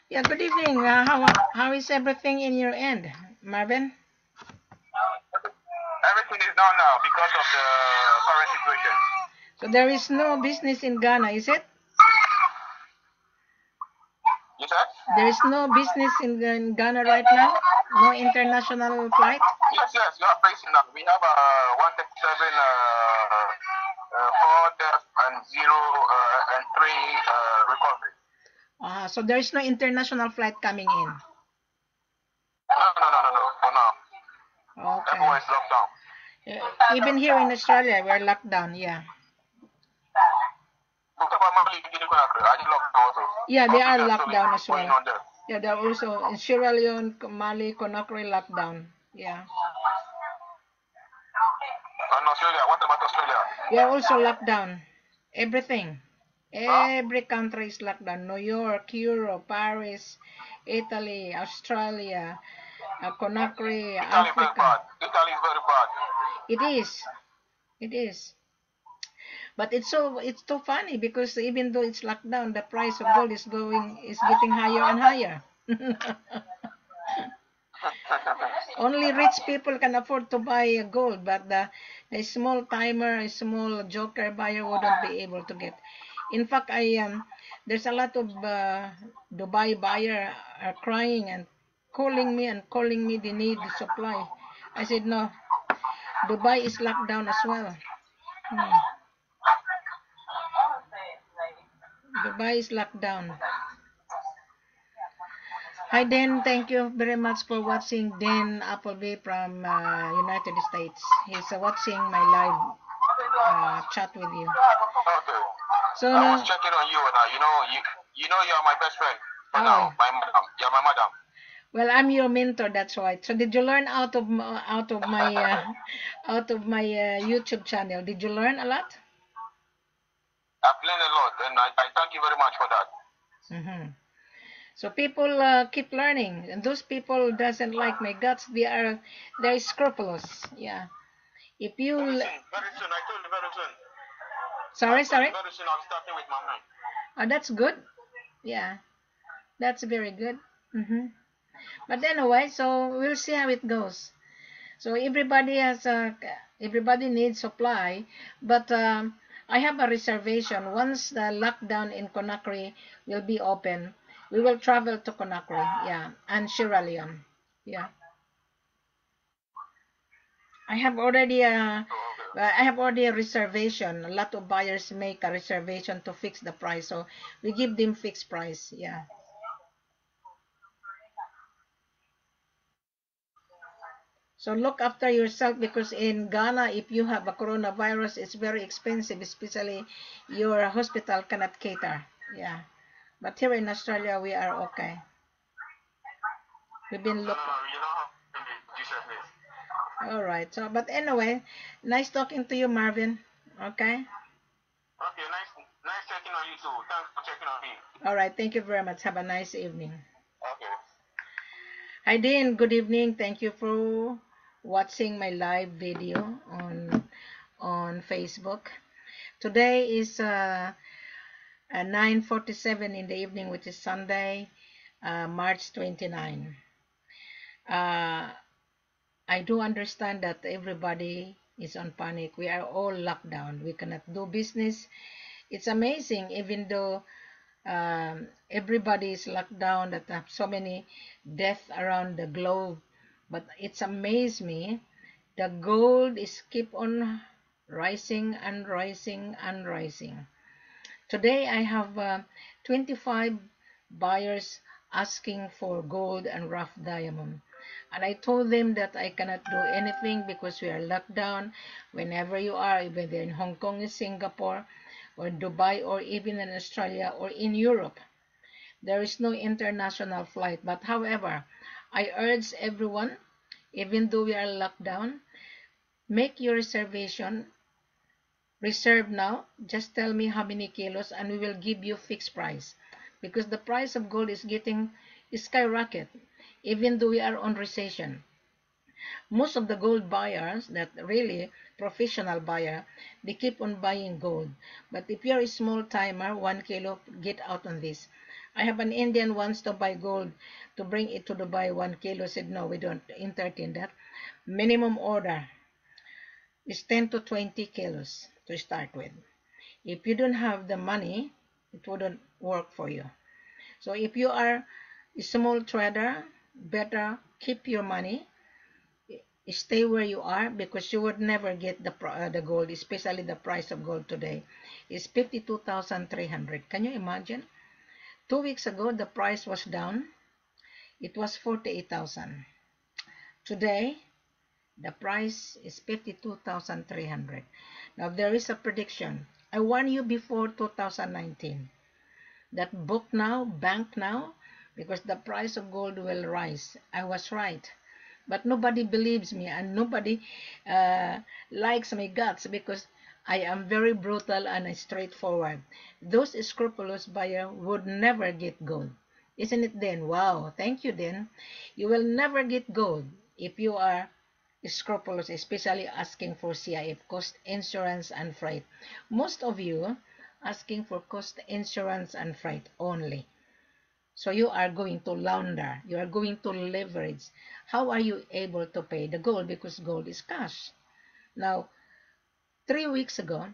Yeah, good evening. How is everything in your end, Marvin? Everything is down now because of the current situation. So there is no business in Ghana, is it? You said? There is no business in Ghana right now? No international flight? Yes, yes, you are facing now. We have 137 4 deaths and 0 and 3 recovery. So there is no international flight coming in. No, for now. Okay. Everywhere is locked down. Even here in Australia, we're locked down, yeah. Yeah, they are locked down as well. Yeah, they're also in Sierra Leone, Mali, Conakry lockdown. Yeah. And Australia, what about Australia? We are also locked down. Everything. Every country is locked down. New York, Europe, Paris, Italy, Australia, Conakry, Italy very Africa. bad. Italy is very bad. It is. It is. But it's too funny because even though it's locked down, the price of gold is getting higher and higher. Only rich people can afford to buy gold, but the small timer, small joker buyer wouldn't be able to get. In fact, there's a lot of Dubai buyer are crying and calling me they need the supply. I said no, Dubai is locked down as well. Dubai is locked down. Hi Dan, thank you very much for watching. Dan Appleby from United States. He's watching my live chat with you. Okay. So I was checking on you now. You know you're my best friend. For now, my madam. You're my madam. Well, I'm your mentor. That's right. So did you learn out of my YouTube channel? Did you learn a lot? I've learned a lot, and I thank you very much for that. So people keep learning, and those people doesn't like my guts. They're scrupulous. Yeah. If you very soon. I told you very soon. Sorry. Very soon I'm starting with my mind. Oh, that's good. Yeah, that's very good. But anyway, so we'll see how it goes. So everybody needs supply, but I have a reservation. Once the lockdown in Conakry will be open, we will travel to Conakry, yeah, and Sierra Leone, yeah. I have already a reservation. A lot of buyers make a reservation to fix the price, so we give them fixed price, yeah. So look after yourself because in Ghana, if you have a coronavirus, it's very expensive, especially your hospital cannot cater. Yeah. But here in Australia, we are okay. We've been looking. All right. So, but anyway, nice talking to you, Marvin. Okay. Okay. Nice checking on you too. Thanks for checking on me. All right. Thank you very much. Have a nice evening. Okay. Hi, Dean. Good evening. Thank you for watching my live video on Facebook. Today is 9:47 in the evening, which is Sunday, March 29. I do understand that everybody is on panic. We are all locked down. We cannot do business. It's amazing, even though everybody is locked down, that have so many deaths around the globe. But it's amazed me. The gold is keep on rising and rising and rising. Today I have 25 buyers asking for gold and rough diamond. And I told them that I cannot do anything because we are locked down. Whenever you are, whether in Hong Kong, in Singapore, or Dubai, or even in Australia, or in Europe, there is no international flight. But however, I urge everyone, even though we are locked down, make your reservation. Reserve now. Just tell me how many kilos and we will give you fixed price. Because the price of gold is getting skyrocket, even though we are on recession. Most of the gold buyers, that really professional buyer, they keep on buying gold. But if you're a small timer, 1 kilo, get out on this. I have an Indian wants to buy gold to bring it to Dubai 1 kilo. Said no, we don't entertain that. Minimum order is 10 to 20 kilos to start with. If you don't have the money, it wouldn't work for you. So if you are a small trader, better keep your money, stay where you are, because you would never get the gold, especially the price of gold today is 52,300. Can you imagine? 2 weeks ago, the price was down. It was 48,000. Today, the price is 52,300. Now, there is a prediction. I warned you before 2019 that book now, bank now, because the price of gold will rise. I was right. But nobody believes me, and nobody likes my guts, because I am very brutal and straightforward. Those scrupulous buyers would never get gold. Isn't it, then? Wow, thank you, then. You will never get gold if you are scrupulous, especially asking for CIF, cost, insurance, and freight. Most of you asking for cost, insurance, and freight only. So you are going to launder, you are going to leverage. How are you able to pay the gold? Because gold is cash. Now, 3 weeks ago,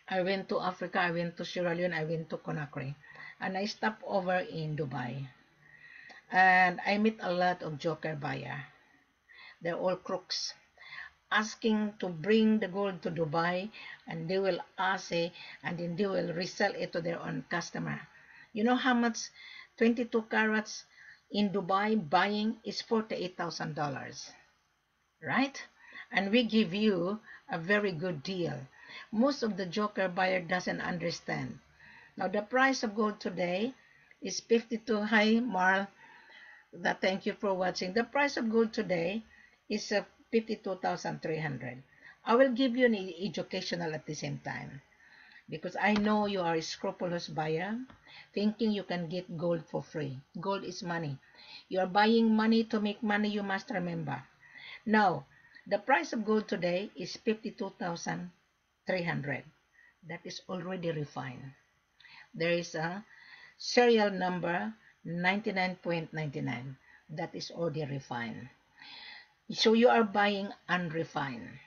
I went to Africa, I went to Sierra Leone, I went to Conakry, and I stopped over in Dubai. And I met a lot of joker buyer. They're all crooks, asking to bring the gold to Dubai, and they will assay, and then they will resell it to their own customer. You know how much 22 carats in Dubai buying is $48,000, right? And we give you a very good deal. Most of the joker buyer doesn't understand. Now, the price of gold today is 52. Hi, Marl. Thank you for watching. The price of gold today is 52,300. I will give you an educational at the same time, because I know you are a scrupulous buyer, thinking you can get gold for free. Gold is money. You are buying money to make money, you must remember. Now, the price of gold today is 52,300. That is already refined. There is a serial number 99.99. That is already refined. So you are buying unrefined.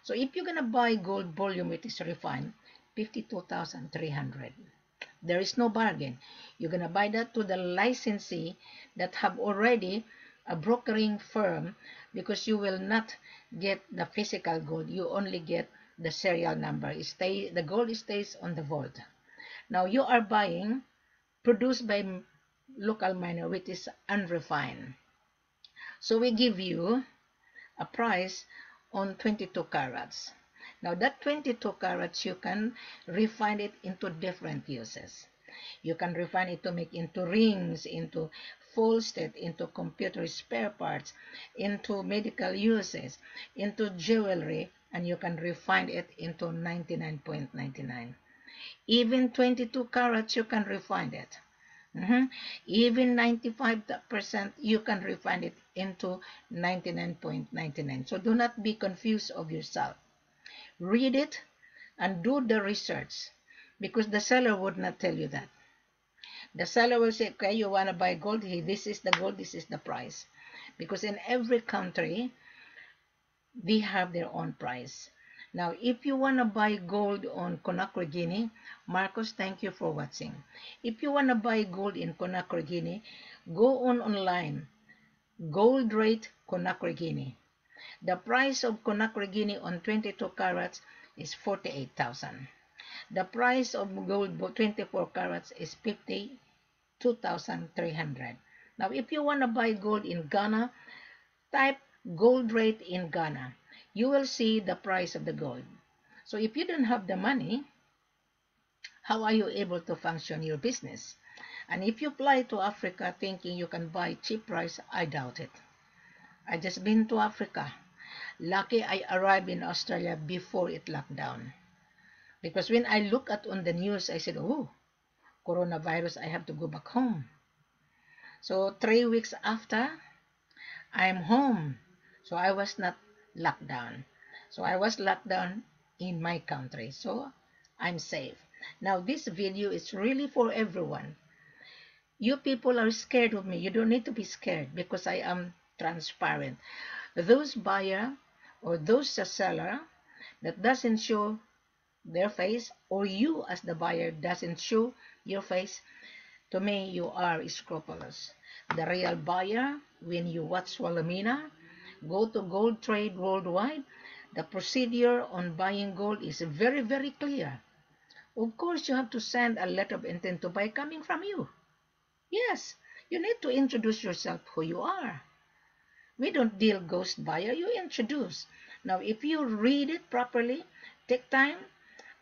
So if you're going to buy gold bullion, it is refined, 52,300. There is no bargain. You're going to buy that to the licensee that have already a brokering firm, because you will not get the physical gold. You only get the serial number. The gold stays on the vault. Now you are buying produced by local miner, which is unrefined. So we give you a price on 22 carats. Now that 22 carats, you can refine it into different uses. You can refine it to make into rings, into full state, into computer spare parts, into medical uses, into jewelry, and you can refine it into 99.99. Even 22 carats, you can refine it. Even 95%, you can refine it into 99.99. So do not be confused of yourself. Read it and do the research, because the seller would not tell you that. The seller will say, okay, you want to buy gold, this is the gold, this is the price. Because in every country, they have their own price. Now, if you want to buy gold on Conakry, Guinea, Marcos, thank you for watching. If you want to buy gold in Conakry, Guinea, go online, gold rate Conakry, Guinea. The price of Conakry, Guinea on 22 carats is 48,000. The price of gold 24 carats is 52,300. Now, if you want to buy gold in Ghana, type gold rate in Ghana. You will see the price of the gold. So if you don't have the money, how are you able to function your business? And if you fly to Africa thinking you can buy cheap price, I doubt it. I just been to Africa. Lucky I arrived in Australia before it locked down. Because when I look at on the news, I said, oh, coronavirus, I have to go back home. So 3 weeks after, I'm home. So I was not locked down. So I was locked down in my country. So I'm safe. Now this video is really for everyone. You people are scared of me. You don't need to be scared because I am transparent. Those buyer or those seller that doesn't show their face, or you as the buyer doesn't show your face, to me you are scrupulous. The real buyer, when you watch Wilhelmina, go to Gold Trade Worldwide, the procedure on buying gold is very, very clear. Of course, you have to send a letter of intent to buy coming from you. Yes, you need to introduce yourself who you are. We don't deal ghost buyer, you introduce. Now, if you read it properly, take time,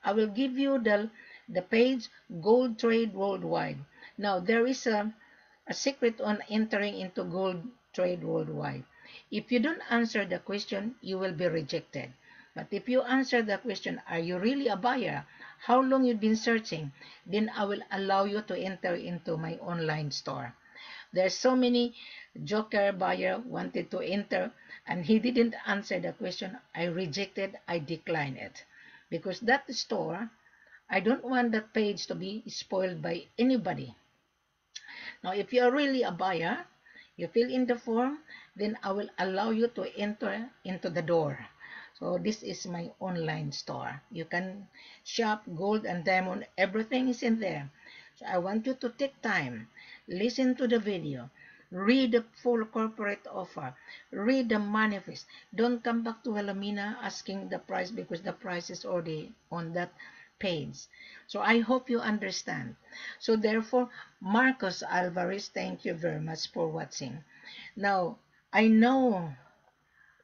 I will give you the page Gold Trade Worldwide. Now, there is a secret on entering into Gold Trade Worldwide. If you don't answer the question, you will be rejected. But if you answer the question, are you really a buyer? How long you've been searching? Then I will allow you to enter into my online store. There's so many joker buyer wanted to enter and he didn't answer the question. I rejected, I declined it. Because that store, I don't want that page to be spoiled by anybody. Now, if you are really a buyer, you fill in the form, then I will allow you to enter into the door. So this is my online store. You can shop gold and diamond. Everything is in there. So I want you to take time, listen to the video, read the full corporate offer, read the manifest. Don't come back to Wilhelmina asking the price because the price is already on that page. So I hope you understand. So therefore, Marcos Alvarez, thank you very much for watching. Now, I know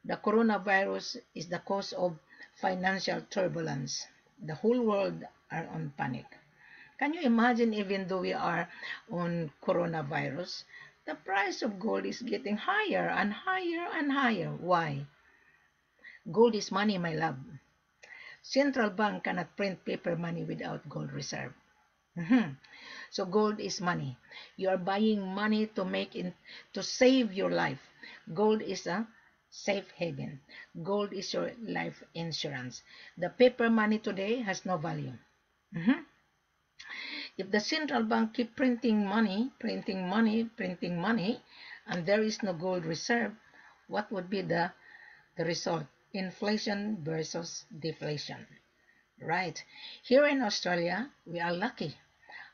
the coronavirus is the cause of financial turbulence. The whole world are on panic. Can you imagine, even though we are on coronavirus, the price of gold is getting higher and higher and higher. Why? Gold is money, my love. Central bank cannot print paper money without gold reserve. So gold is money. You are buying money to to save your life. Gold is a safe haven. Gold is your life insurance. The paper money today has no value. If the central bank keep printing money, printing money, printing money, and there is no gold reserve, what would be the result? Inflation versus deflation. Right. Here in Australia, we are lucky.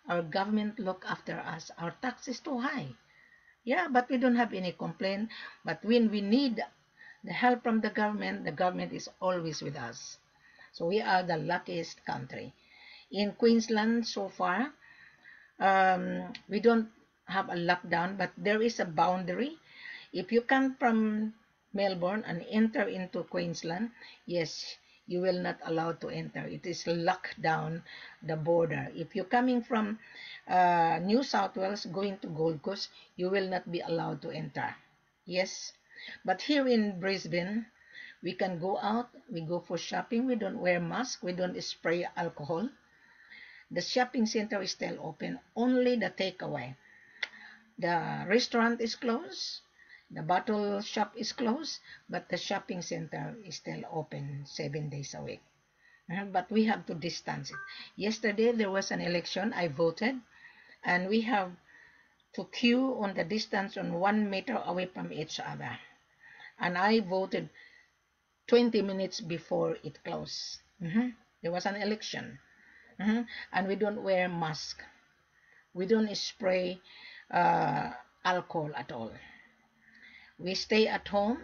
Our government look after us. Our tax is too high. Yeah, but we don't have any complaint. But when we need the help from the government is always with us. So we are the luckiest country. In Queensland, so far, we don't have a lockdown, but there is a boundary. If you come from Melbourne and enter into Queensland, yes, you will not allowed to enter. It is locked down the border. If you're coming from New South Wales going to Gold Coast, you will not be allowed to enter. Yes, but here in Brisbane, we can go out, we go for shopping, we don't wear mask, we don't spray alcohol. The shopping center is still open, only the takeaway. The restaurant is closed, the bottle shop is closed, but the shopping center is still open 7 days a week. But we have to distance it. Yesterday there was an election, I voted, and we have to queue on the distance on 1 meter away from each other. And I voted 20 minutes before it closed. There was an election. And we don't wear mask. We don't spray alcohol at all. We stay at home.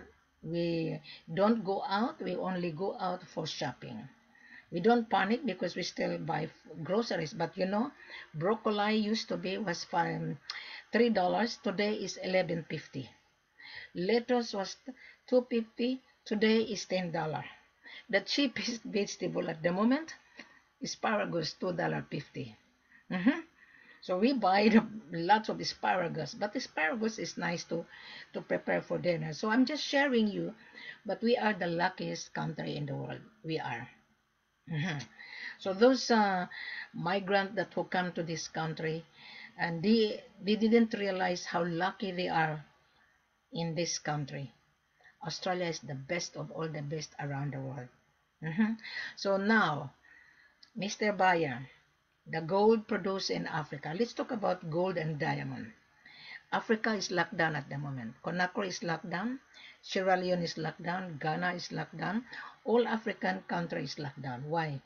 We don't go out. We only go out for shopping. We don't panic because we still buy groceries. But you know, broccoli used to be was $3. Today is $11.50. Lettuce was $2.50. Today is $10. The cheapest vegetable at the moment, asparagus, $2.50. So we buy lots of asparagus, but asparagus is nice to prepare for dinner. So I'm just sharing you, but we are the luckiest country in the world. We are. So those migrants that who come to this country, and they didn't realize how lucky they are in this country. Australia is the best of all the best around the world. So now, Mr. Buyer, the gold produced in Africa. Let's talk about gold and diamond. Africa is locked down at the moment. Conakry is locked down. Sierra Leone is locked down. Ghana is locked down. All African countries locked down. Why?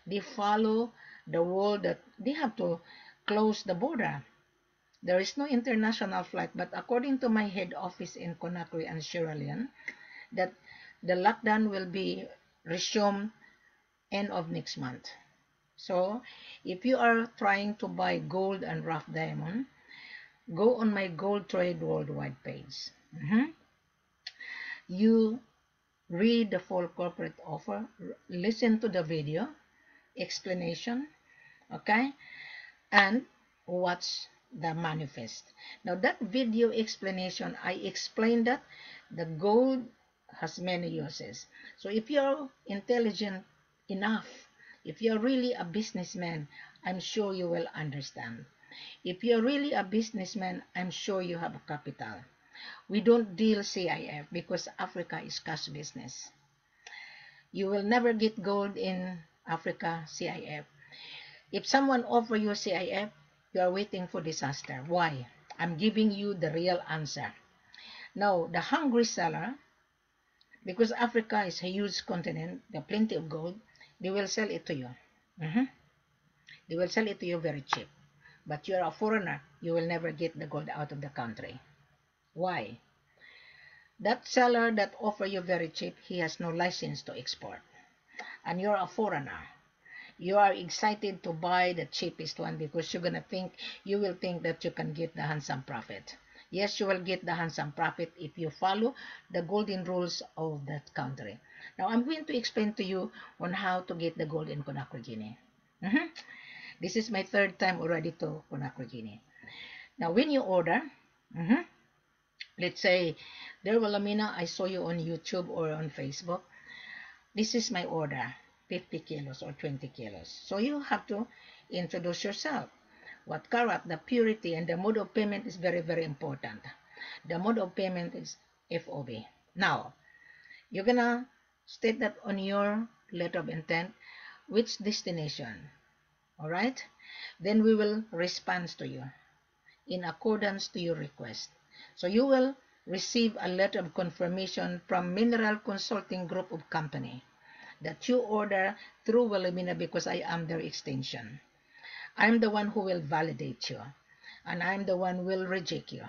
They follow the rule that they have to close the border. There is no international flight, but according to my head office in Conakry and Sierra Leone, that the lockdown will be resumed end of next month. So, if you are trying to buy gold and rough diamond, go on my Gold Trade Worldwide page. You read the full corporate offer, listen to the video explanation, okay, and watch the manifest. Now that video explanation, I explained that the gold has many uses. So if you're intelligent enough, if you're really a businessman, I'm sure you will understand. If you're really a businessman, I'm sure you have a capital. We don't deal CIF because Africa is cash business. You will never get gold in Africa CIF. If someone offers you CIF, you are waiting for disaster. Why? I'm giving you the real answer. Now, the hungry seller, because Africa is a huge continent, there are plenty of gold, they will sell it to you. They will sell it to you very cheap. But you're a foreigner, you will never get the gold out of the country. Why? That seller that offers you very cheap, he has no license to export. And you're a foreigner. You are excited to buy the cheapest one because you will think that you can get the handsome profit. Yes, you will get the handsome profit if you follow the golden rules of that country. Now, I'm going to explain to you on how to get the gold in Conakry, Guinea. This is my third time already to Conakry, Guinea. Now, when you order, let's say, dear Wilhelmina, I saw you on YouTube or on Facebook. This is my order, 50 kilos or 20 kilos. So you have to introduce yourself. What carat, the purity, and the mode of payment is very, very important. The mode of payment is FOB. Now, you're going to state that on your letter of intent, which destination. All right? Then we will respond to you in accordance to your request. So you will receive a letter of confirmation from Mineral Consulting Group of Company that you order through Wilhelmina because I am their extension. I'm the one who will validate you, and I'm the one who will reject you.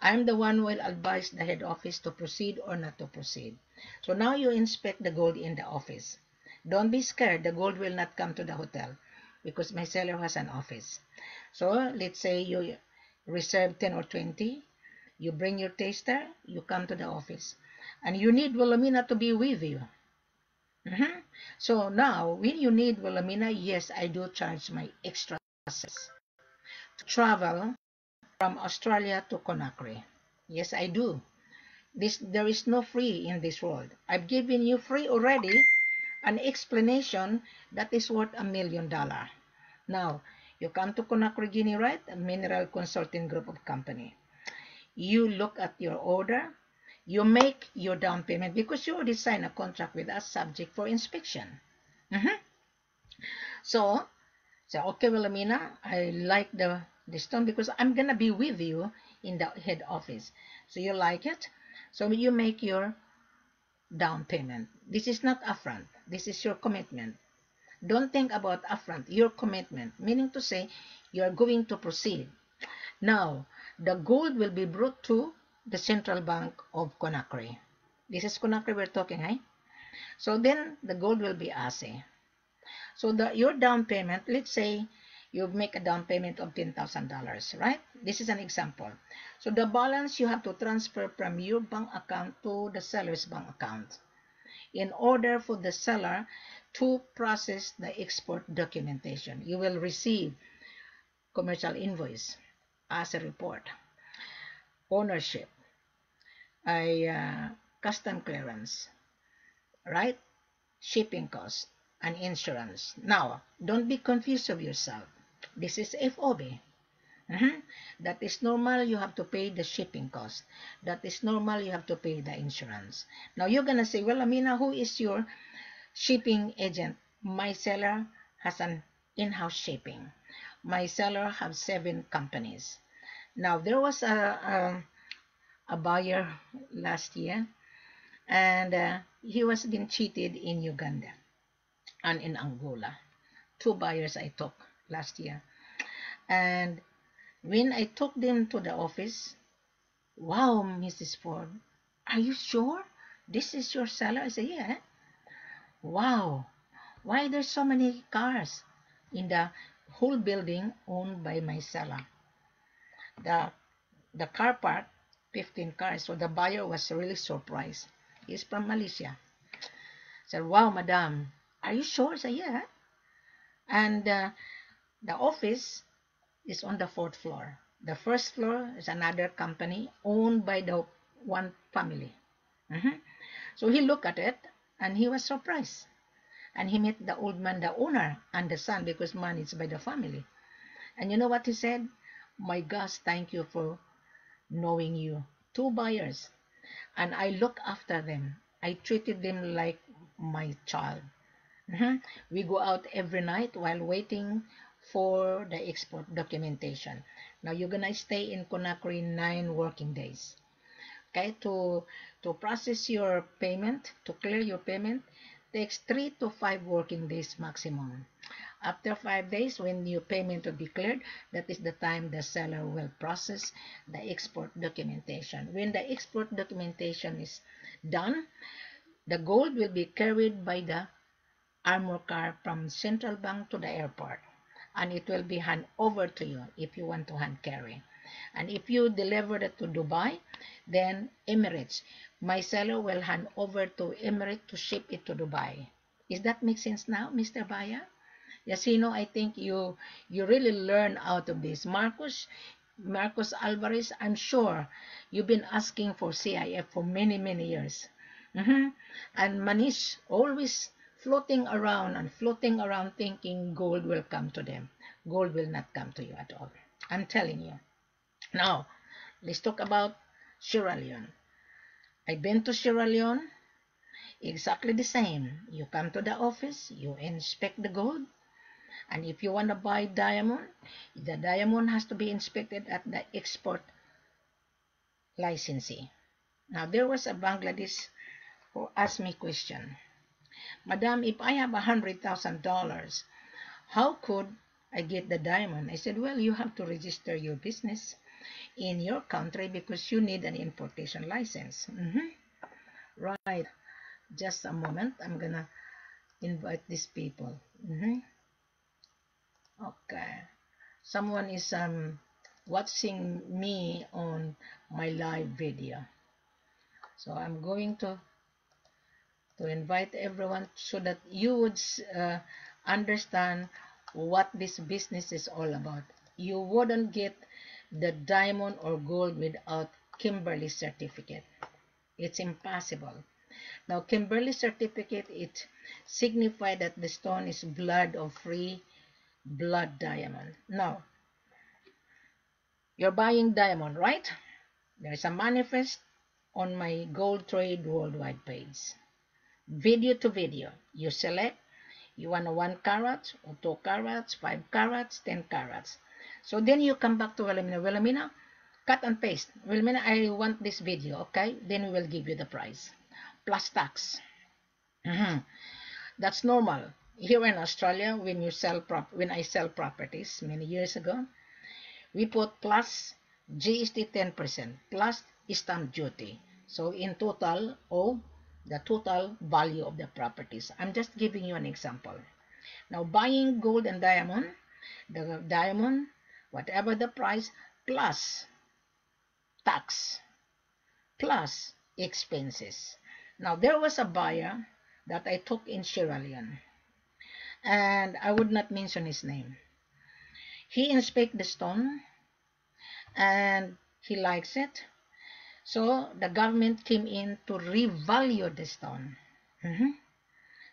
I'm the one who will advise the head office to proceed or not to proceed. So now you inspect the gold in the office. Don't be scared. The gold will not come to the hotel because my seller has an office. So let's say you reserve 10 or 20. You bring your taster. You come to the office. And you need Wilhelmina to be with you. So now, when you need Wilhelmina, yes, I do charge my extra service to travel from Australia to Conakry. Yes, I do. There is no free in this world. I've given you free already an explanation that is worth $1 million. Now, you come to Conakry, Guinea, right? A Mineral Consulting Group of Company. You look at your order. You make your down payment because you already signed a contract with us subject for inspection. So, okay, Wilhelmina, I like the stone because I'm going to be with you in the head office. So you like it? So you make your down payment. This is not upfront. This is your commitment. Don't think about upfront. Your commitment, meaning to say you are going to proceed. Now, the gold will be brought to the Central Bank of Conakry. This is Conakry we're talking, eh? So then the gold will be ASE. So your down payment, let's say you make a down payment of $10,000, right? This is an example. So the balance you have to transfer from your bank account to the seller's bank account in order for the seller to process the export documentation. You will receive commercial invoice as a report, ownership, a custom clearance, right? Shipping cost and insurance. Now, don't be confused of yourself. This is FOB. That is normal, you have to pay the shipping cost. That is normal, you have to pay the insurance. Now, you're going to say, well, Amina, who is your shipping agent? My seller has an in-house shipping. My seller have 7 companies. Now there was a buyer last year, and he was been cheated in Uganda and in Angola. 2 buyers I took last year, and when I took them to the office, wow, Mrs. Ford, are you sure this is your seller? I said, yeah. Wow, why there's so many cars in the whole building owned by my seller? The the car park, 15 cars. So the buyer was really surprised. He's from Malaysia. Said, wow, madam, are you sure? I said, yeah. And the office is on the 4th floor. The first floor is another company owned by the one family. Mhm. So he looked at it and he was surprised. And he met the old man, the owner, and the son, because money is by the family. And you know what he said? My gosh, thank you for knowing you. 2 buyers. And I look after them. I treated them like my child. Mhm. We go out every night while waiting for the export documentation. Now you're gonna stay in Conakry 9 working days. Okay, to process your payment, to clear your payment, takes 3 to 5 working days maximum. After 5 days, when your payment will be cleared, that is the time the seller will process the export documentation. When the export documentation is done, the gold will be carried by the armor car from Central Bank to the airport, and it will be hand over to you if you want to hand carry. And if you deliver it to Dubai, then Emirates, my seller will hand over to Emirates to ship it to Dubai. Is that make sense now, Mr. Baya? Yes, I think you really learn out of this. Marcos Alvarez, I'm sure you've been asking for CIF for many, many years. And Manish always floating around and floating around thinking gold will come to them. Gold will not come to you at all. I'm telling you. Now, let's talk about Sierra Leone. I've been to Sierra Leone, exactly the same. You come to the office, you inspect the gold, and if you want to buy diamond, the diamond has to be inspected at the export licensee. Now, there was a Bangladesh who asked me a question. Madam, if I have $100,000, how could I get the diamond? I said, well, you have to register your business in your country because you need an importation license. Right. Just a moment. I'm going to invite these people. Okay. Someone is watching me on my live video. So I'm going to invite everyone so that you would understand what this business is all about. You wouldn't get the diamond or gold without Kimberly certificate. It's impossible. Now, Kimberly certificate, it signifies that the stone is blood of free blood diamond. Now, you're buying diamond, right? There's a manifest on my Gold Trade Worldwide page. Video to video. You select, you want 1 carat or 2 carats, 5 carats, 10 carats. So then you come back to Wilhelmina. Wilhelmina, cut and paste. Wilhelmina, I want this video, okay? Then we will give you the price. Plus tax. That's normal. Here in Australia, when I sell properties many years ago, we put plus GST 10% plus stamp duty. So in total, the total value of the properties. I'm just giving you an example. Now, buying gold and diamond, the diamond, whatever the price, plus tax, plus expenses. Now, there was a buyer that I took in Sierra Leone, and I would not mention his name. He inspected the stone, and he likes it. So the government came in to revalue the stone.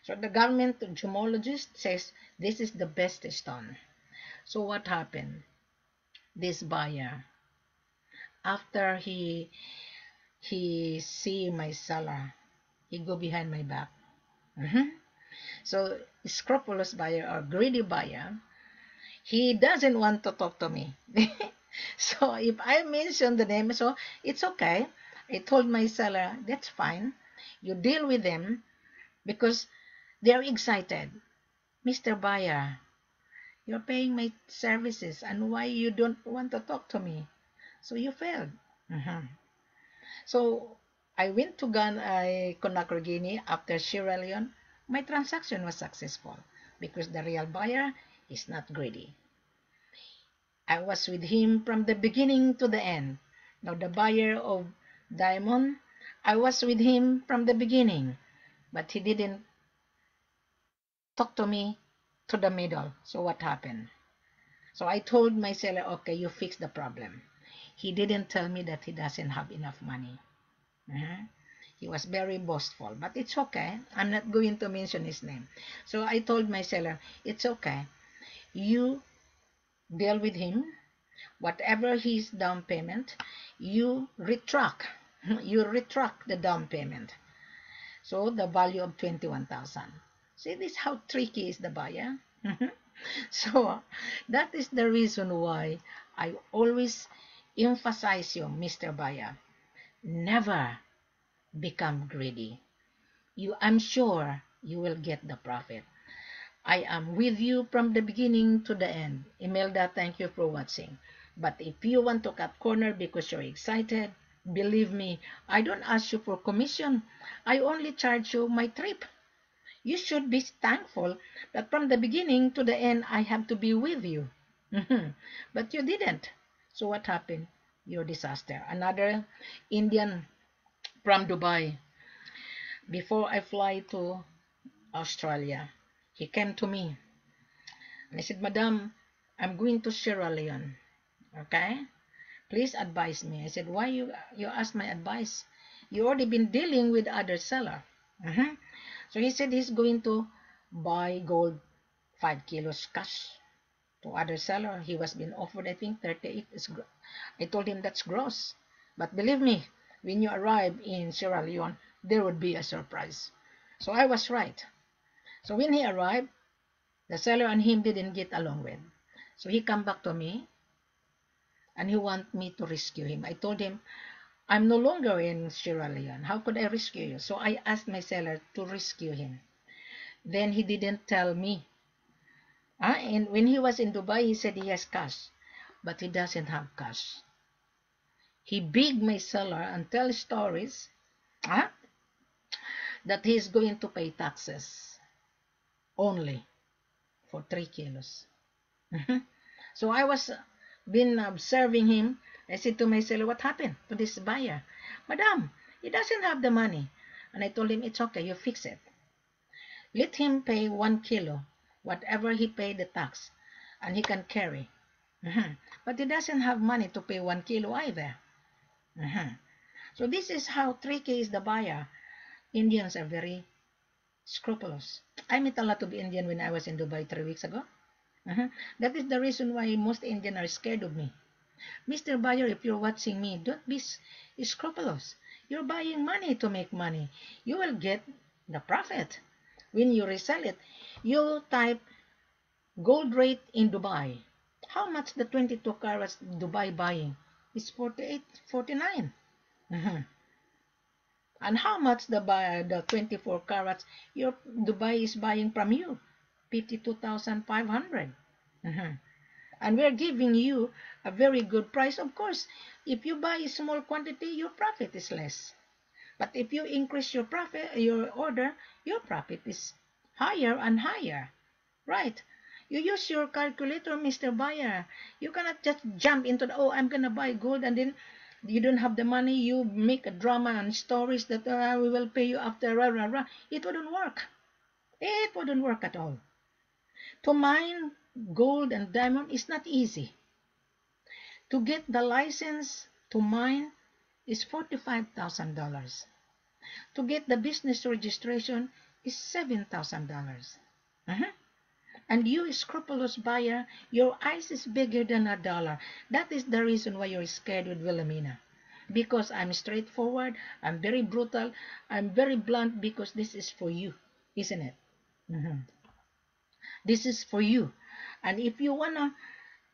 So the government gemologist says this is the best stone. So what happened? This buyer, after he see my seller, he go behind my back. So scrupulous buyer or greedy buyer He doesn't want to talk to me. So if I mention the name, so it's okay. I told my seller, that's fine. You deal with them because they're excited. Mr. Buyer, you're paying my services and why you don't want to talk to me? So you failed. Mhm. So I went to Conakry, Guinea after Sierra Leone. My transaction was successful because the real buyer is not greedy. I was with him from the beginning to the end. Now the buyer of diamond, I was with him from the beginning, but he didn't talk to me to the middle. So what happened? So I told my seller, okay, you fix the problem. He didn't tell me that he doesn't have enough money. Mhm. He was very boastful, but it's okay. I'm not going to mention his name. So I told my seller, it's okay. You deal with him. Whatever his down payment, you retract. You retract the down payment. So the value of 21,000. See this how tricky is the buyer? So that is the reason why I always emphasize you, Mr. Buyer. Never become greedy. I'm sure you will get the profit. I am with you from the beginning to the end. Imelda, thank you for watching. But if you want to cut corner because you're excited, believe me, I don't ask you for commission. I only charge you my trip. You should be thankful that from the beginning to the end, I have to be with you. But you didn't. So what happened? Your disaster. Another Indian from Dubai. Before I fly to Australia, he came to me and I said, Madam, I'm going to Sierra Leone. Okay? Please advise me. I said, why you ask my advice? You already been dealing with other seller. So he said he's going to buy gold 5 kilos cash to other seller. He was being offered, I think, 38. I told him that's gross. But believe me, when you arrive in Sierra Leone, there would be a surprise. So I was right. So when he arrived, the seller and him didn't get along with. So he come back to me and he want me to rescue him. I told him, I'm no longer in Sierra Leone. How could I rescue you? So I asked my seller to rescue him. Then he didn't tell me. And when he was in Dubai, he said he has cash, but he doesn't have cash. He begged my seller and tell stories that he is going to pay taxes only for 3 kilos. So I was been observing him. I said to my seller, what happened to this buyer? Madam, he doesn't have the money. And I told him, it's okay, you fix it. Let him pay 1 kilo, whatever he paid the tax, and he can carry. But he doesn't have money to pay 1 kilo either. So this is how tricky is the buyer. Indians are very scrupulous. I met a lot of Indian when I was in Dubai 3 weeks ago. That is the reason why most Indians are scared of me. Mr. Buyer, if you're watching me, don't be scrupulous. You're buying money to make money. You will get the profit. When you resell it, you type gold rate in Dubai. How much the 22 carats Dubai buying? It's 48, 49. And how much the 24 carats your Dubai is buying from you? 52,500. And we're giving you a very good price. Of course, if you buy a small quantity, your profit is less. But if you increase your profit, your order, your profit is higher and higher. Right? You use your calculator, Mr. Buyer. You cannot just jump into the, oh, I'm going to buy gold and then you don't have the money. You make a drama and stories that we will pay you after, rah, rah, rah. It wouldn't work. It wouldn't work at all. To mine gold and diamond is not easy. To get the license to mine is $45,000. To get the business registration is $7,000. And you, scrupulous buyer, your eyes is bigger than a dollar. That is the reason why you're scared with Wilhelmina. Because I'm straightforward, I'm very brutal, I'm very blunt because this is for you, isn't it? This is for you. And if you want a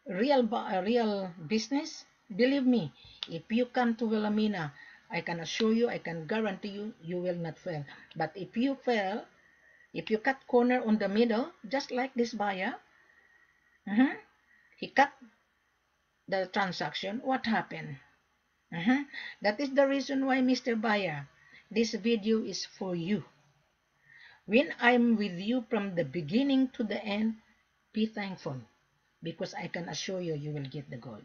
real business, believe me, if you come to Wilhelmina, I can assure you, I can guarantee you, you will not fail. But if you fail, if you cut corner on the middle, just like this buyer, he cut the transaction, what happened? That is the reason why, Mr. Buyer, this video is for you. When I'm with you from the beginning to the end, be thankful, because I can assure you, you will get the gold.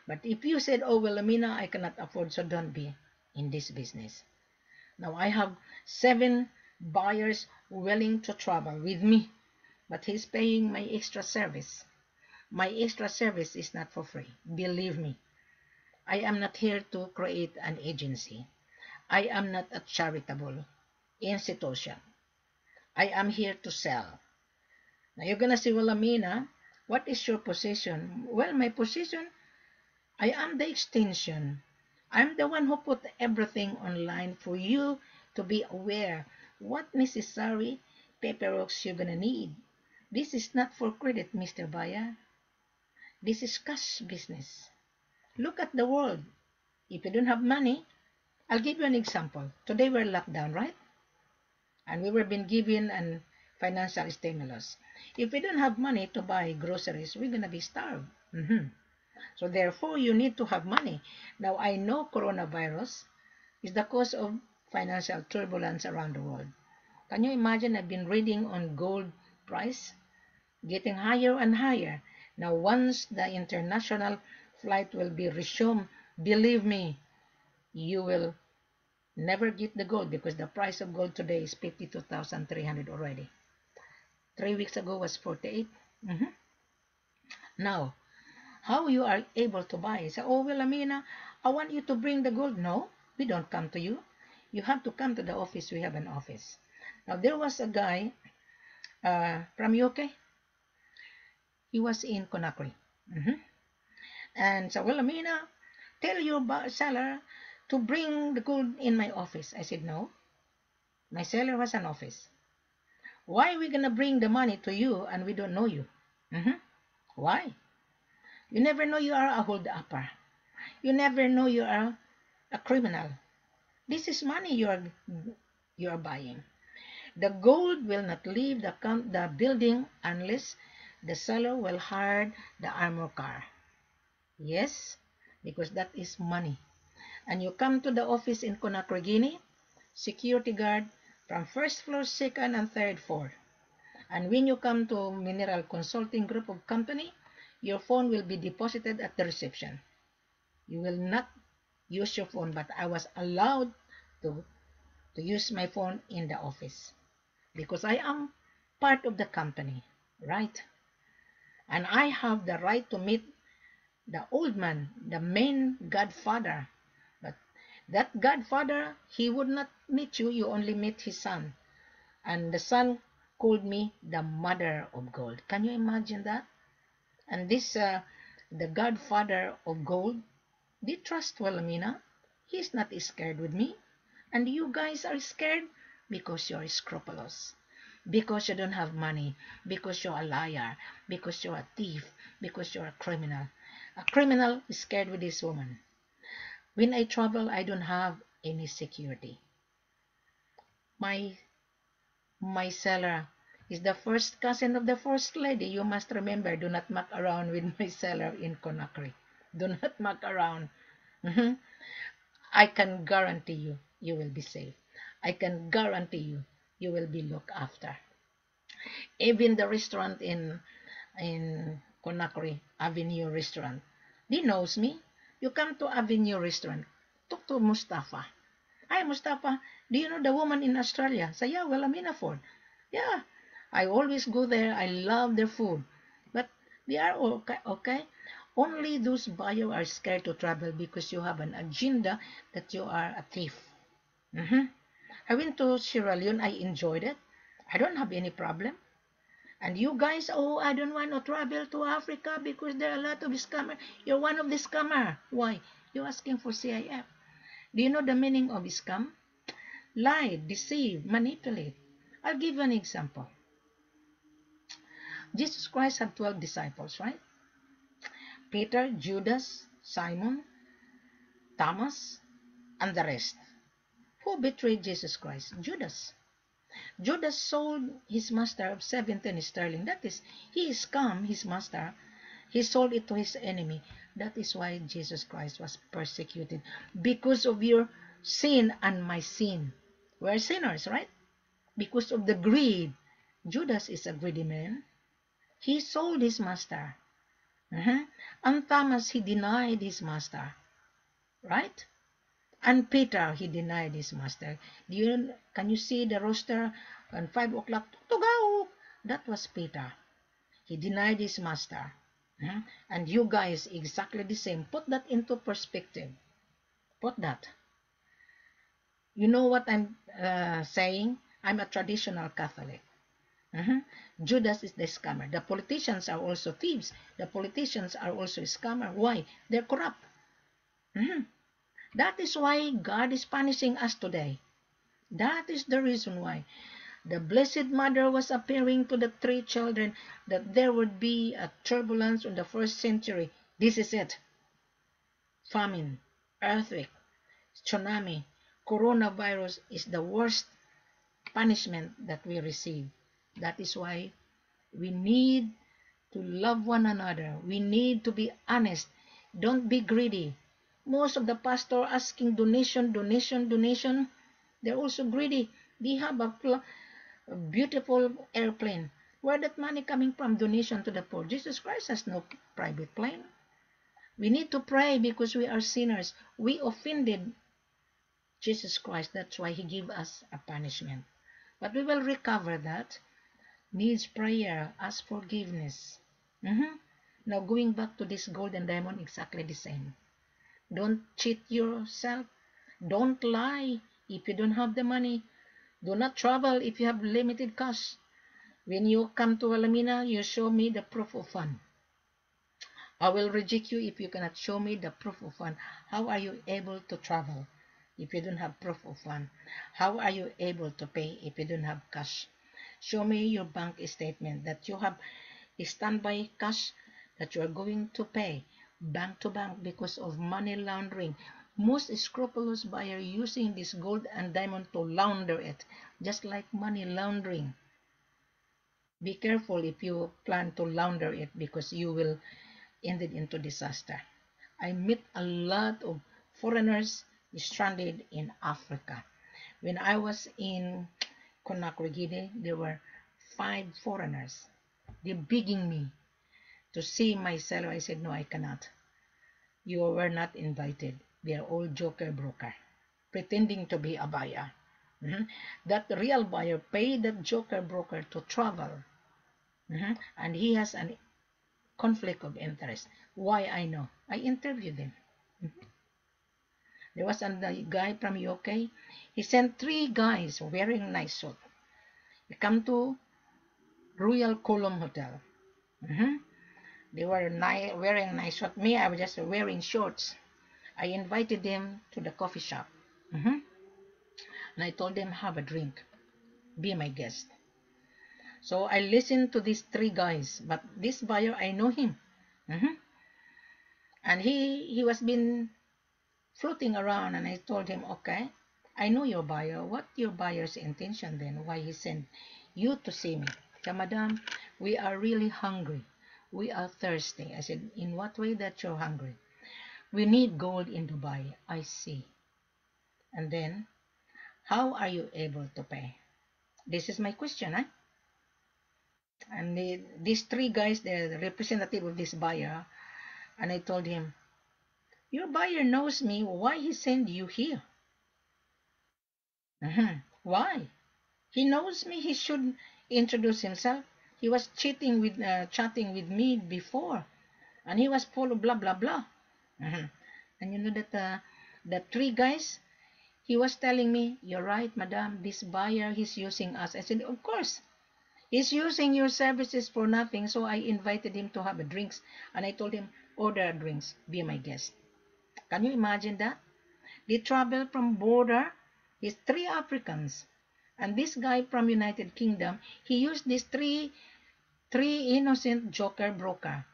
But if you said, oh, well, Amina, I cannot afford, so don't be in this business. Now, I have 7 buyers willing to travel with me, but he's paying my extra service. My extra service is not for free. Believe me. I am not here to create an agency. I am not a charitable institution. I am here to sell. Now, you're going to say, well, Amina, what is your position? Well, my position, I am the extension. I'm the one who put everything online for you to be aware what necessary paperwork you're going to need. This is not for credit, Mr. Buyer. This is cash business. Look at the world. If you don't have money, I'll give you an example. Today we're locked down, right? And we were being given a financial stimulus. If we don't have money to buy groceries, we're going to be starved. So therefore, you need to have money. Now, I know coronavirus is the cause of financial turbulence around the world. Can you imagine? I've been reading on gold price getting higher and higher. Now, once the international flight will be resumed, believe me, you will never get the gold, because the price of gold today is 52,300 already. 3 weeks ago was 48. Now, how you are able to buy? Say, oh, well, Amina, I want you to bring the gold. No, we don't come to you. You have to come to the office. We have an office. Now, there was a guy from UK. He was in Conakry. And so, well, Amina, tell your seller to bring the gold in my office. I said, no. My seller has an office. Why are we going to bring the money to you and we don't know you? Why? You never know you are a hold-upper. You never know you are a criminal. This is money you are buying. The gold will not leave the building unless the seller will hire the armor car. Yes, because that is money. And you come to the office in Conakry, Guinea, security guard from first floor, second, and third floor. And when you come to Mineral Consulting Group of Company, your phone will be deposited at the reception. You will not use your phone, but I was allowed to use my phone in the office because I am part of the company, right? And I have the right to meet the old man, the main godfather. But that godfather, he would not meet you. You only meet his son. And the son called me the mother of gold. Can you imagine that? And this, the godfather of gold, they trust Wilhelmina. He's not scared with me. And you guys are scared because you're scrupulous. Because you don't have money. Because you're a liar. Because you're a thief. Because you're a criminal. A criminal is scared with this woman. When I travel, I don't have any security. My seller is the first cousin of the first lady. You must remember, do not muck around with my seller in Conakry. Do not muck around. I can guarantee you, you will be safe. I can guarantee you, you will be looked after. Even the restaurant in Conakry, Avenue Restaurant, he knows me. You come to Avenue Restaurant, talk to Mustafa. Hi, Mustafa. Do you know the woman in Australia? Say, yeah, Wilhelmina Ford. Yeah, I always go there. I love their food. But we are okay. Only those buyers are scared to travel because you have an agenda that you are a thief. I went to Sierra Leone. I enjoyed it. I don't have any problem. And you guys, oh, I don't want to travel to Africa because there are a lot of scammers. You're one of the scammer. Why? You're asking for CIF. Do you know the meaning of scam? Lie, deceive, manipulate. I'll give you an example. Jesus Christ had 12 disciples, right? Peter, Judas, Simon, Thomas, and the rest. Who betrayed Jesus Christ? Judas. Judas sold his master of 17 sterling. That is, he scammed his master. He sold it to his enemy. That is why Jesus Christ was persecuted. Because of your sin and my sin. We're sinners, right? Because of the greed. Judas is a greedy man. He sold his master. And Thomas, he denied his master. Right? And Peter, he denied his master. Can you see the rooster on 5 o'clock? Tugaw! That was Peter. He denied his master. And you guys, exactly the same. Put that into perspective. Put that. You know what I'm saying? I'm a traditional Catholic. Judas is the scammer. The politicians are also thieves. The politicians are also scammer. Why? They're corrupt. That is why God is punishing us today. That is the reason why. The Blessed Mother was appearing to the 3 children that there would be a turbulence in the 1st century. This is it. Famine, earthquake, tsunami, coronavirus is the worst punishment that we receive. That is why we need to love one another. We need to be honest. Don't be greedy. Most of the pastor asking donation, donation, donation. They're also greedy. They have a beautiful airplane. Where that money coming from? Donation to the poor. Jesus Christ has no private plane. We need to pray because we are sinners. We offended Jesus Christ. That's why he gave us a punishment. But we will recover that. Needs prayer. Ask forgiveness. Now going back to this gold and diamond, exactly the same. Don't cheat yourself. Don't lie if you don't have the money. Do not travel if you have limited cash. When you come to Wilhelmina, you show me the proof of fund. I will reject you if you cannot show me the proof of fund. How are you able to travel if you don't have proof of fund? How are you able to pay if you don't have cash? Show me your bank statement that you have standby cash that you are going to pay bank to bank because of money laundering. Most scrupulous buyer using this gold and diamond to launder it, just like money laundering. Be careful if you plan to launder it because you will end it into disaster. I meet a lot of foreigners stranded in Africa. When I was in Conakry, Guinea, there were 5 foreigners. They're begging me to see my seller. I said, no, I cannot. You were not invited. They are all joker broker, pretending to be a buyer. That real buyer paid that joker broker to travel. And he has a conflict of interest. Why I know? I interviewed him. There was a guy from UK. He sent 3 guys wearing nice suit. He come to Royal Column Hotel. They were wearing nice suit. Me, I was just wearing shorts. I invited them to the coffee shop. And I told them, have a drink. Be my guest. So I listened to these 3 guys. But this buyer, I know him. And he was been floating around. And I told him, okay, I know your buyer. What your buyer's intention then? Why he sent you to see me? So, madam, we are really hungry. We are thirsty. I said, in what way that you're hungry? We need gold in Dubai. I see. And then, how are you able to pay? This is my question, eh? And these 3 guys, they're the representative of this buyer. And I told him, your buyer knows me. Why he send you here? Why? He knows me. He should introduce himself. He was chatting with me before. And he was full of blah, blah, blah. And you know that the 3 guys, he was telling me, you're right, madam, this buyer, he's using us. I said, of course. He's using your services for nothing. So I invited him to have a drinks. And I told him, order drinks. Be my guest. Can you imagine that? They traveled from border. He's 3 Africans. And this guy from United Kingdom, he used these 3 3 innocent joker broker.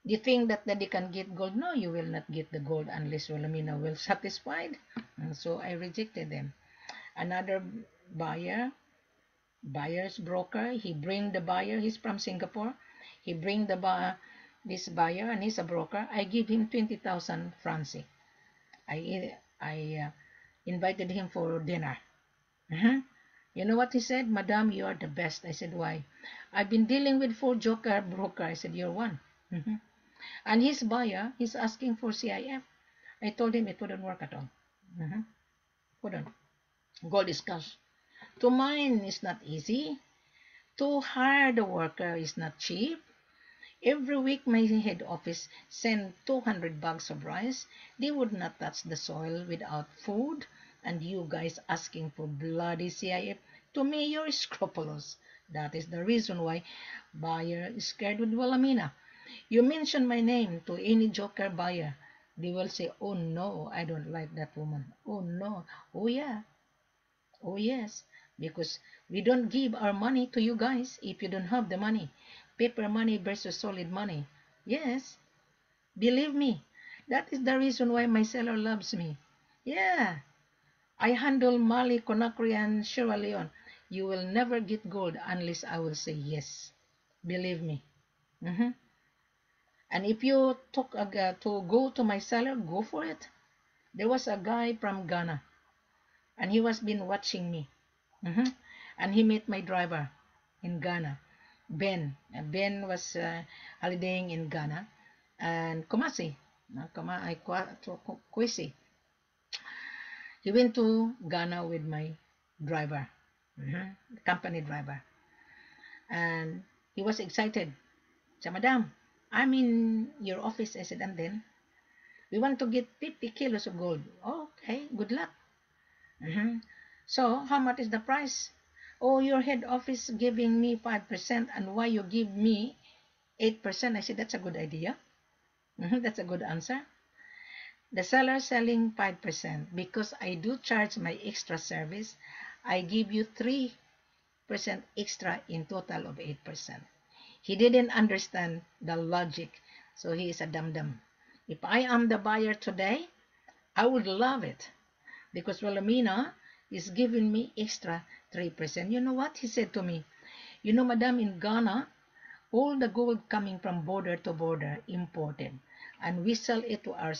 You think that they can get gold? No, you will not get the gold unless Wilhelmina will satisfied. And so I rejected them. Another buyer's broker, he bring the buyer, he's from Singapore. He bring this buyer and he's a broker. I give him 20,000 francs. I invited him for dinner. You know what he said? Madam, you are the best. I said, why? I've been dealing with 4 joker broker. I said, you're one. And his buyer, he's asking for CIF. I told him it wouldn't work at all. Wouldn't. Gold is cash. To mine is not easy. To hire the worker is not cheap. Every week my head office send 200 bags of rice. They would not touch the soil without food. And you guys asking for bloody CIF. To me, you're scrupulous. That is the reason why buyer is scared with Wilhelmina. You mention my name to any joker buyer. They will say, oh no, I don't like that woman. Oh no. Oh yeah. Oh yes. Because we don't give our money to you guys if you don't have the money. Paper money versus solid money. Yes. Believe me. That is the reason why my seller loves me. Yeah. I handle Mali, Conakry, and Sierra Leone. You will never get gold unless I will say yes. Believe me. And if you talk to go to my seller, go for it. There was a guy from Ghana, and he was been watching me. And he met my driver in Ghana, Ben. Ben was holidaying in Ghana, and Kumasi, Kwesi. He went to Ghana with my driver, company driver, and he was excited. Said, Madam, I'm in your office. I said, and then we want to get 50 kilos of gold. Okay, good luck. So how much is the price? Oh, your head office giving me 5%, and why you give me 8%? I said, that's a good idea. That's a good answer. The seller selling 5% because I do charge my extra service. I give you 3% extra in total of 8%. He didn't understand the logic, so he is a dum-dum. If I am the buyer today, I would love it because Wilhelmina is giving me extra 3%. You know what he said to me? You know, Madam, in Ghana, all the gold coming from border to border imported, and we sell it to our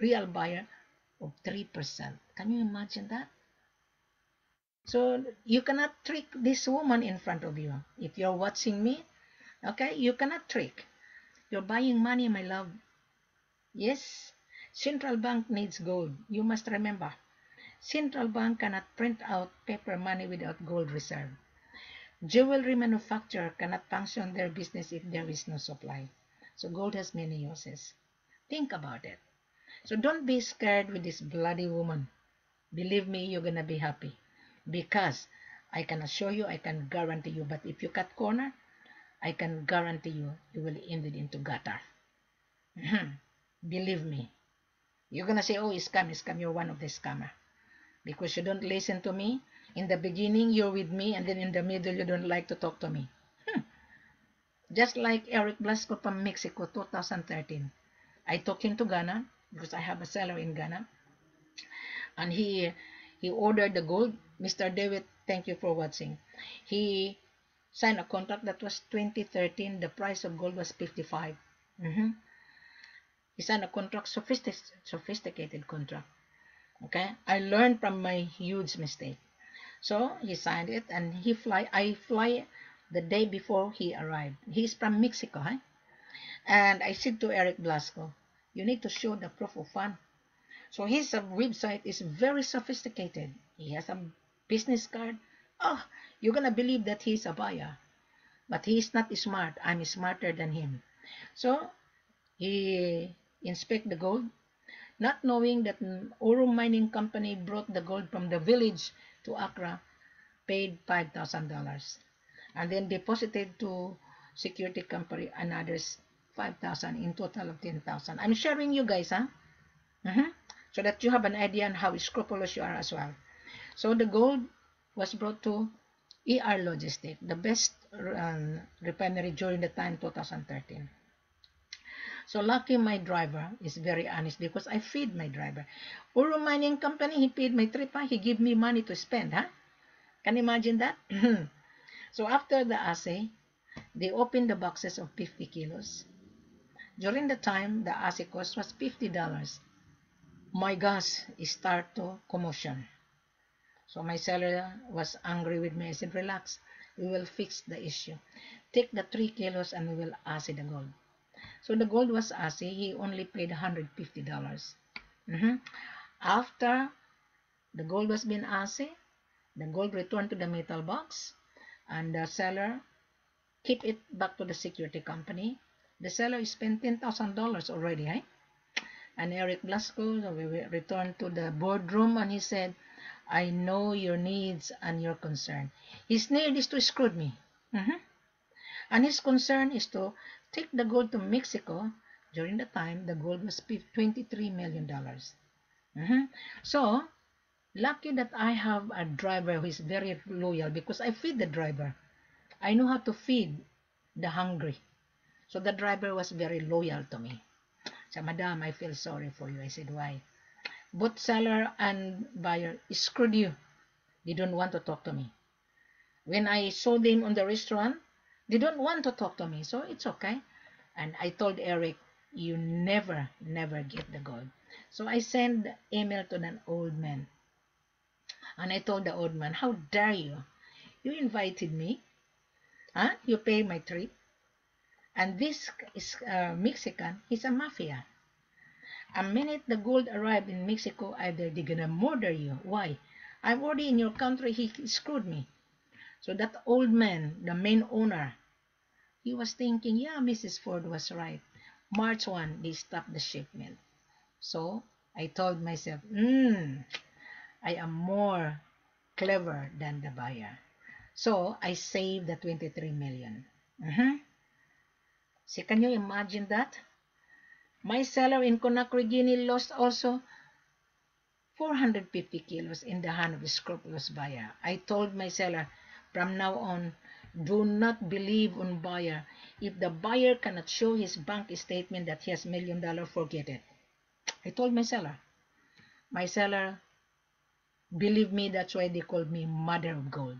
real buyer of 3%. Can you imagine that? So you cannot trick this woman in front of you. If you're watching me, okay, you cannot trick. You're buying money, my love. Yes, central bank needs gold. You must remember. Central bank cannot print out paper money without gold reserve. Jewelry manufacturer cannot function their business if there is no supply. So gold has many uses. Think about it. So don't be scared with this bloody woman. Believe me, you're gonna be happy. Because I can assure you, I can guarantee you, but if you cut corner, I can guarantee you, you will end it into gutter. Believe me. You're gonna say, oh, scam, you're one of the scammer. Because you don't listen to me. In the beginning, you're with me, and then in the middle, you don't like to talk to me. Just like Eric Blasco from Mexico, 2013. I took him to Ghana, because I have a seller in Ghana. And he ordered the gold. Mr. David, thank you for watching. He signed a contract that was 2013. The price of gold was 55. He signed a contract, sophisticated contract. Okay, I learned from my huge mistake. So he signed it, and I fly the day before he arrived. He's from Mexico, huh? And I said to Eric Blasco, you need to show the proof of fund. So his website is very sophisticated. He has a business card. Oh, you're gonna believe that he's a buyer. But he's not smart. I'm smarter than him. So he inspect the gold, not knowing that Oro Mining Company brought the gold from the village to Accra, paid $5,000, and then deposited to security company another 5,000, in total of 10,000. I'm sharing you guys, huh? So that you have an idea on how scrupulous you are as well. So the gold was brought to ER Logistic, the best refinery during the time 2013. So lucky my driver is very honest because I feed my driver. Uro mining company, he paid my trip, huh? He give me money to spend, huh? Can you imagine that? So after the assay, they opened the boxes of 50 kilos. During the time, the assay cost was $50. My gas start to commotion. So my seller was angry with me. I said, relax, we will fix the issue. Take the 3 kilos and we will assay the gold. So the gold was assay. He only paid $150. After the gold was being assayed, the gold returned to the metal box, and the seller keep it back to the security company. The seller spent $10,000 already, eh? And Eric Blasco, so we returned to the boardroom, and he said, I know your needs and your concern. His need is to screw me. And his concern is to take the gold to Mexico. During the time, the gold was $23 million. So, lucky that I have a driver who is very loyal because I feed the driver. I know how to feed the hungry. So the driver was very loyal to me. So, Madam, I feel sorry for you. I said, why? Both seller and buyer screwed you. They don't want to talk to me. When I saw them on the restaurant, they don't want to talk to me. So it's okay. And I told Eric, you never get the gold. So I sent the email to an old man. And I told the old man, how dare you? You invited me. Huh? You pay my trip. And this is Mexican. He's a mafia. A minute the gold arrived in Mexico, either they're gonna murder you. Why? I'm already in your country. He screwed me. So that old man, the main owner, he was thinking, yeah, Mrs. Ford was right. March 1, they stopped the shipment. So I told myself, I am more clever than the buyer. So I saved the 23 million. See, can you imagine that? My seller in Conakry, Guinea lost also 450 kilos in the hand of the scrupulous buyer. I told my seller, from now on, do not believe on buyer. If the buyer cannot show his bank statement that he has $1 million, forget it. I told my seller. My seller, believe me, that's why they called me Mother of Gold.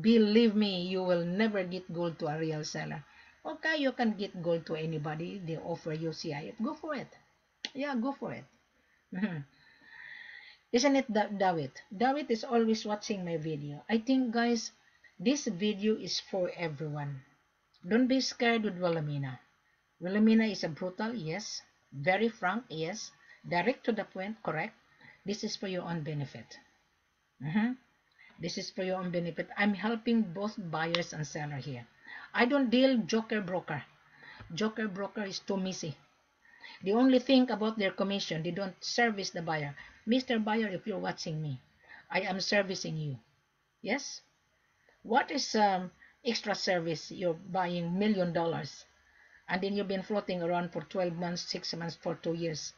Believe me, you will never get gold to a real seller. Okay, you can get gold to anybody. They offer you CIF. Go for it. Yeah, go for it. Isn't it David? David is always watching my video. I think, guys, this video is for everyone. Don't be scared with Wilhelmina. Wilhelmina is a brutal, yes. Very frank, yes. Direct to the point, correct. This is for your own benefit. This is for your own benefit. I'm helping both buyers and seller here. I don't deal joker broker. Joker broker is too messy. They only think about their commission. They don't service the buyer. Mr. Buyer, if you're watching me, I am servicing you. Yes? What is extra service? You're buying $1 million. And then you've been floating around for 12 months, 6 months, for 2 years.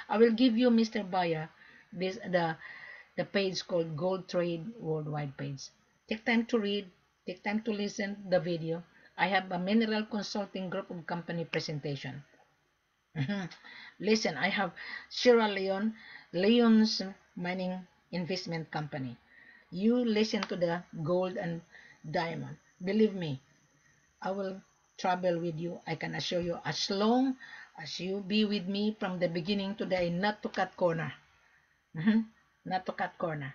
I will give you, Mr. Buyer, the page called Gold Trade Worldwide page. Take time to read. Take time to listen the video. I have a mineral consulting group of company presentation. Listen, I have Sierra Leone, Leone's mining investment company. You listen to the gold and diamond. Believe me, I will travel with you. I can assure you, as long as you be with me from the beginning to the end, not to cut corner. Not to cut corner.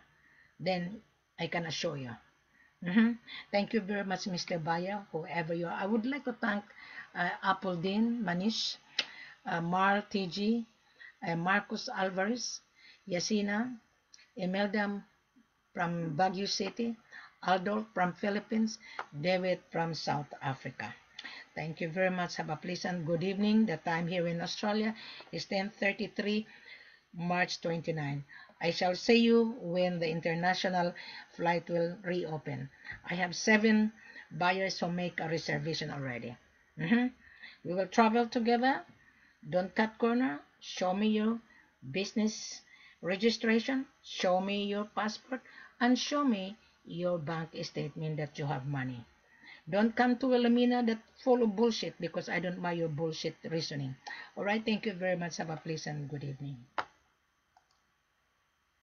Then I can assure you. Thank you very much, Mr. Baya, whoever you are. I would like to thank Apple Dean, Manish, Mar TG, Marcus Alvarez, Yasina, Imelda from Baguio City, Aldo from Philippines, David from South Africa. Thank you very much. Have a pleasant good evening. The time here in Australia is 10:33, March 29. I shall see you when the international flight will reopen. I have 7 buyers who make a reservation already. We will travel together. Don't cut corner. Show me your business registration. Show me your passport. And show me your bank statement that you have money. Don't come to Wilhelmina that full of bullshit, because I don't buy your bullshit reasoning. All right, thank you very much. Have a pleasant good evening.